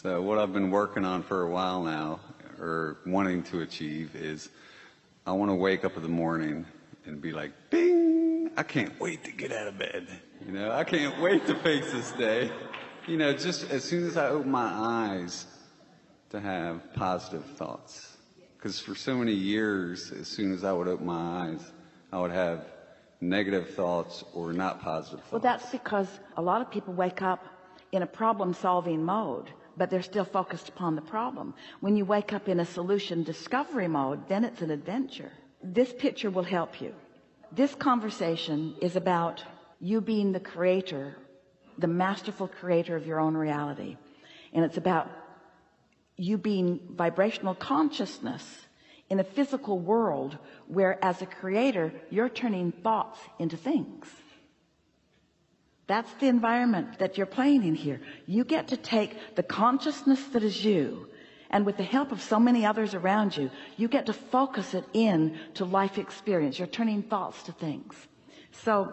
So what I've been working on for a while now, or wanting to achieve, is I want to wake up in the morning and be like, bing, I can't wait to get out of bed. You know, I can't wait to face this day. You know, just as soon as I open my eyes, to have positive thoughts. Because for so many years, as soon as I would open my eyes, I would have negative thoughts or not positive thoughts. Well, that's because a lot of people wake up in a problem-solving mode, but they're still focused upon the problem. When you wake up in a solution discovery mode, then it's an adventure. This picture will help you. This conversation is about you being the creator, the masterful creator of your own reality. And it's about you being vibrational consciousness in a physical world where, as a creator, you're turning thoughts into things. That's the environment that you're playing in here. You get to take the consciousness that is you, and with the help of so many others around you, you get to focus it in to life experience. You're turning thoughts to things. So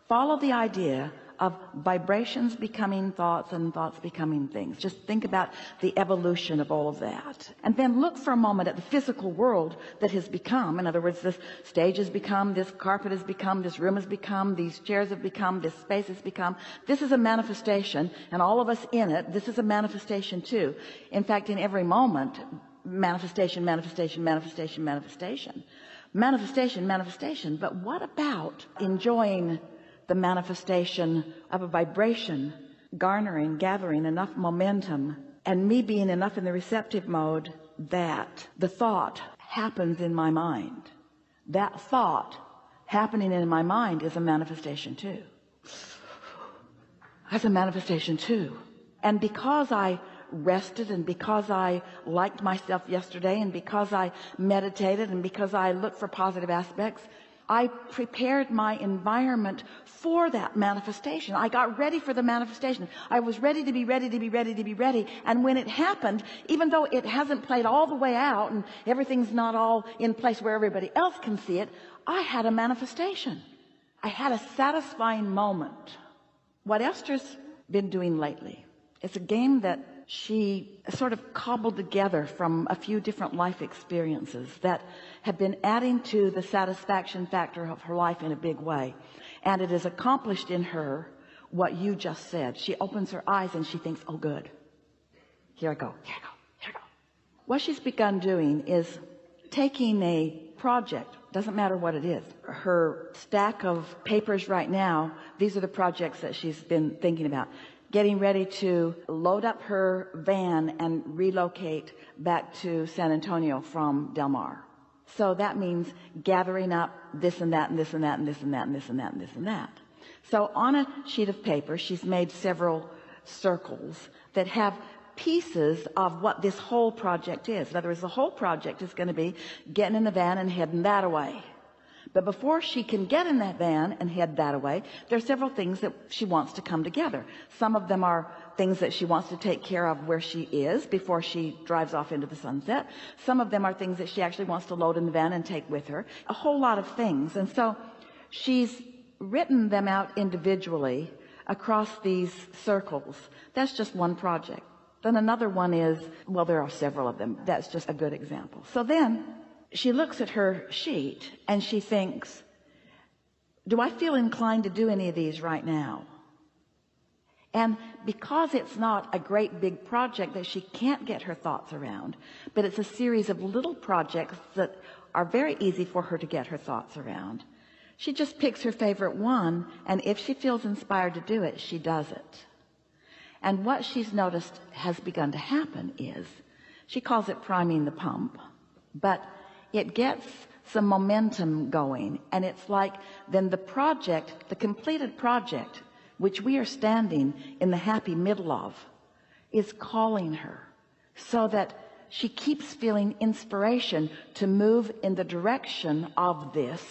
follow the idea of vibrations becoming thoughts and thoughts becoming things. Just think about the evolution of all of that, and then look for a moment at the physical world that has become. In other words, this stage has become, this carpet has become, this room has become, these chairs have become, this space has become. This is a manifestation, and all of us in it, this is a manifestation too. In fact, in every moment, manifestation, manifestation, manifestation, manifestation, manifestation, manifestation. But what about enjoying the manifestation of a vibration garnering, gathering enough momentum, and me being enough in the receptive mode that the thought happens in my mind? That thought happening in my mind is a manifestation too. That's a manifestation too. And because I rested, and because I liked myself yesterday, and because I meditated, and because I looked for positive aspects, I prepared my environment for that manifestation. I got ready for the manifestation. I was ready to be ready to be ready to be ready. And when it happened, even though it hasn't played all the way out and everything's not all in place where everybody else can see it, I had a manifestation. I had a satisfying moment. What Esther's been doing lately, it's a game that she sort of cobbled together from a few different life experiences that have been adding to the satisfaction factor of her life in a big way. And it has accomplished in her what you just said. She opens her eyes and she thinks, oh good, here I go, here I go, here I go. What she's begun doing is taking a project, doesn't matter what it is, her stack of papers right now, these are the projects that she's been thinking about. Getting ready to load up her van and relocate back to San Antonio from Del Mar. So that means gathering up this and that and this and that and this and that and this and that and this and that. So on a sheet of paper, she's made several circles that have pieces of what this whole project is. In other words, the whole project is going to be getting in the van and heading that away. But before she can get in that van and head that away, there are several things that she wants to come together. Some of them are things that she wants to take care of where she is before she drives off into the sunset. Some of them are things that she actually wants to load in the van and take with her. A whole lot of things. And so she's written them out individually across these circles. That's just one project. Then another one is, well, there are several of them. That's just a good example. So then she looks at her sheet and she thinks, do I feel inclined to do any of these right now? And because it's not a great big project that she can't get her thoughts around, but it's a series of little projects that are very easy for her to get her thoughts around, she just picks her favorite one, and if she feels inspired to do it, she does it. And what she's noticed has begun to happen is, she calls it priming the pump, but it gets some momentum going, and it's like then the project, the completed project, which we are standing in the happy middle of, is calling her, so that she keeps feeling inspiration to move in the direction of this.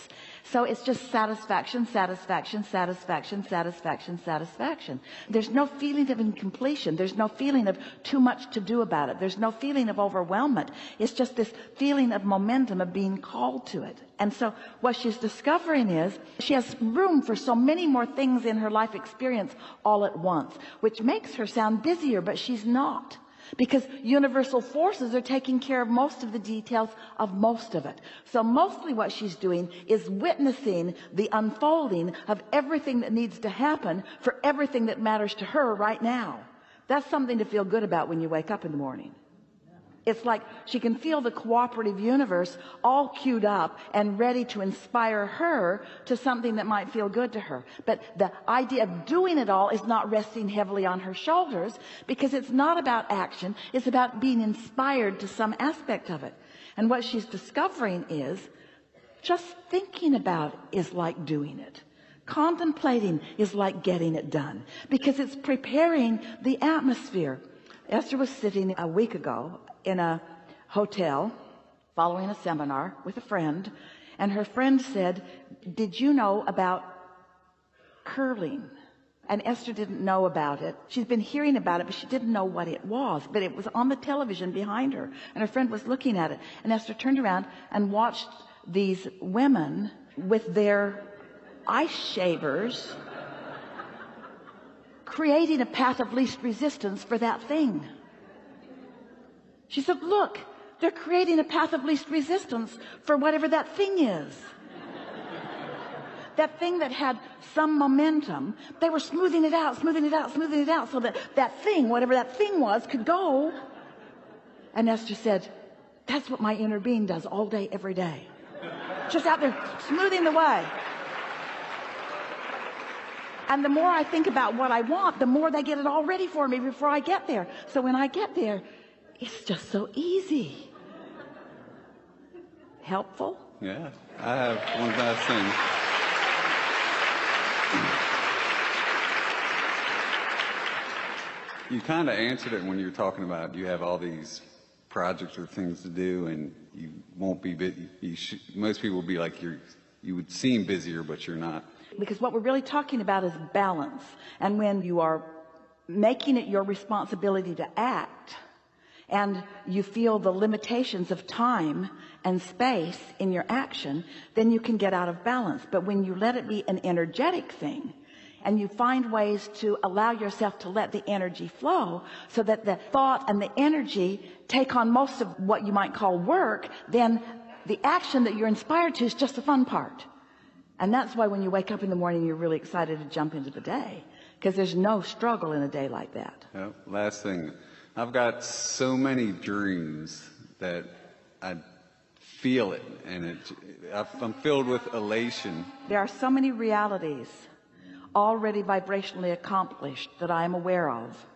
So it's just satisfaction, satisfaction, satisfaction, satisfaction, satisfaction. There's no feeling of incompletion. There's no feeling of too much to do about it. There's no feeling of overwhelmment. It's just this feeling of momentum of being called to it. And so what she's discovering is she has room for so many more things in her life experience all at once, which makes her sound busier, but she's not. because universal forces are taking care of most of the details of most of it. So mostly what she's doing is witnessing the unfolding of everything that needs to happen for everything that matters to her right now. That's something to feel good about when you wake up in the morning. It's like she can feel the cooperative universe all queued up and ready to inspire her to something that might feel good to her. But the idea of doing it all is not resting heavily on her shoulders, because it's not about action. It's about being inspired to some aspect of it. And what she's discovering is just thinking about it is like doing it. Contemplating is like getting it done, because it's preparing the atmosphere. Esther was sitting a week ago in a hotel following a seminar with a friend, and her friend said, "Did you know about curling?" And Esther didn't know about it. She's been hearing about it, but she didn't know what it was. But it was on the television behind her, and her friend was looking at it. And Esther turned around and watched these women with their ice shavers creating a path of least resistance for that thing. She said, "Look, they're creating a path of least resistance for whatever that thing is." That thing that had some momentum, they were smoothing it out, smoothing it out, smoothing it out, so that that thing, whatever that thing was, could go. And Esther said, "That's what my inner being does all day, every day. Just out there smoothing the way. And the more I think about what I want, the more they get it all ready for me before I get there. So when I get there, it's just so easy." Helpful? Yeah. I have one last thing. You kind of answered it when you were talking about you have all these projects or things to do, and you won't be busy. Most people will be like you would seem busier, but you're not. Because what we're really talking about is balance. And when you are making it your responsibility to act, and you feel the limitations of time and space in your action, then you can get out of balance. But when you let it be an energetic thing, and you find ways to allow yourself to let the energy flow, so that the thought and the energy take on most of what you might call work, then the action that you're inspired to is just the fun part. And that's why when you wake up in the morning, you're really excited to jump into the day, because there's no struggle in a day like that. Yep. Last thing. I've got so many dreams that I feel it, and I'm filled with elation. There are so many realities already vibrationally accomplished that I am aware of,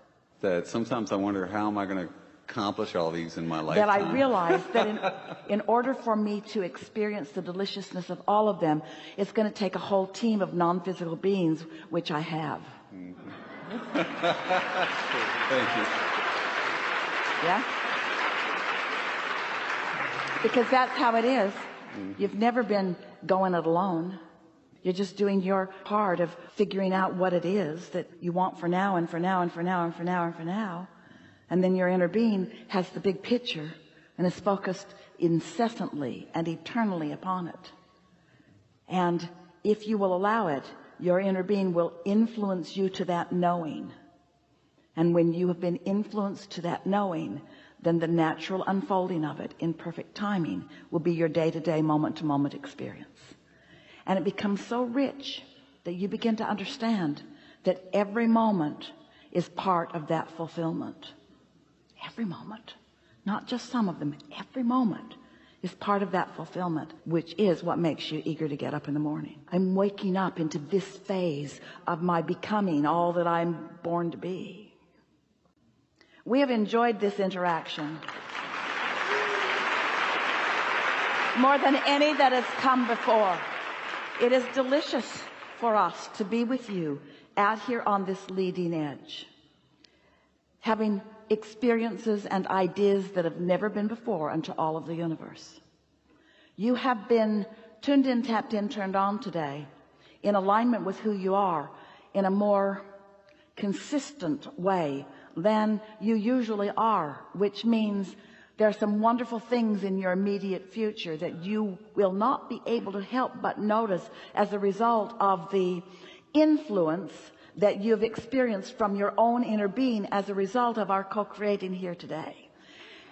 That sometimes I wonder, how am I going to accomplish all these in my lifetime? that I realize that in order for me to experience the deliciousness of all of them, it's going to take a whole team of non-physical beings, which I have. Mm-hmm. Thank you. Yeah? Because that's how it is. You've never been going it alone. You're just doing your part of figuring out what it is that you want for now, and for now, and for now, and for now, and for now. And then your inner being has the big picture and is focused incessantly and eternally upon it. And if you will allow it, your inner being will influence you to that knowing. And when you have been influenced to that knowing, then the natural unfolding of it in perfect timing will be your day-to-day, moment-to-moment experience. And it becomes so rich that you begin to understand that every moment is part of that fulfillment. Every moment, not just some of them, every moment is part of that fulfillment, which is what makes you eager to get up in the morning. I'm waking up into this phase of my becoming all that I'm born to be. We have enjoyed this interaction more than any that has come before. It is delicious for us to be with you out here on this leading edge, having experiences and ideas that have never been before into all of the universe. You have been tuned in, tapped in, turned on today in alignment with who you are in a more consistent way than you usually are, which means there are some wonderful things in your immediate future that you will not be able to help but notice as a result of the influence that you've experienced from your own inner being as a result of our co-creating here today.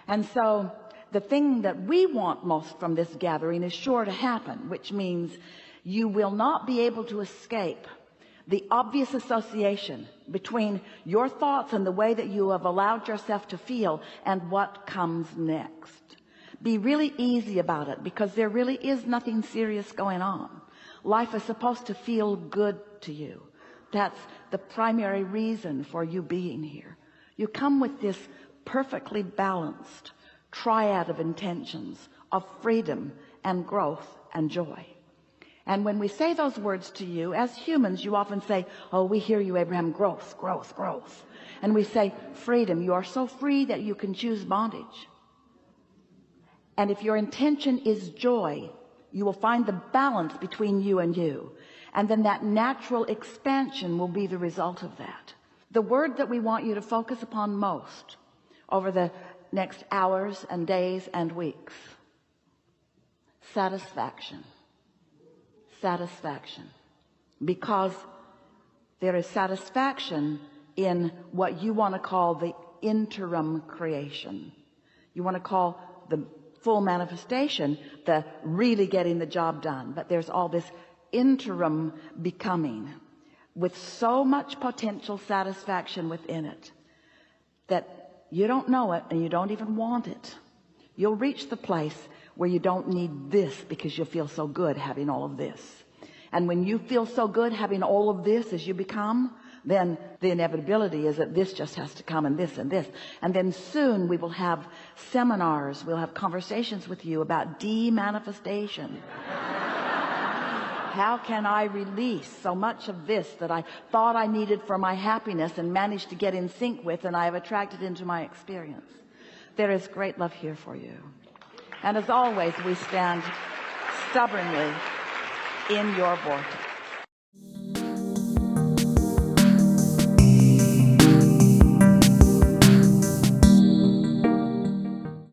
And so the thing that we want most from this gathering is sure to happen, which means you will not be able to escape the obvious association between your thoughts and the way that you have allowed yourself to feel and what comes next. Be really easy about it, because there really is nothing serious going on. Life is supposed to feel good to you. That's the primary reason for you being here. You come with this perfectly balanced triad of intentions of freedom and growth and joy. And when we say those words to you, as humans, you often say, oh, we hear you, Abraham, growth, growth, growth. And we say, freedom. You are so free that you can choose bondage. And if your intention is joy, you will find the balance between you and you. And then that natural expansion will be the result of that. The word that we want you to focus upon most over the next hours and days and weeks: satisfaction. Satisfaction. Because there is satisfaction in what you want to call the interim creation. You want to call the full manifestation the really getting the job done. But there's all this interim becoming with so much potential satisfaction within it that you don't know it and you don't even want it. You'll reach the place where you don't need this because you feel so good having all of this. And when you feel so good having all of this as you become, then the inevitability is that this just has to come, and this and this. And then soon we will have seminars, we'll have conversations with you about de-manifestation. How can I release so much of this that I thought I needed for my happiness and managed to get in sync with, and I have attracted into my experience? There is great love here for you. And as always, we stand stubbornly in your vortex.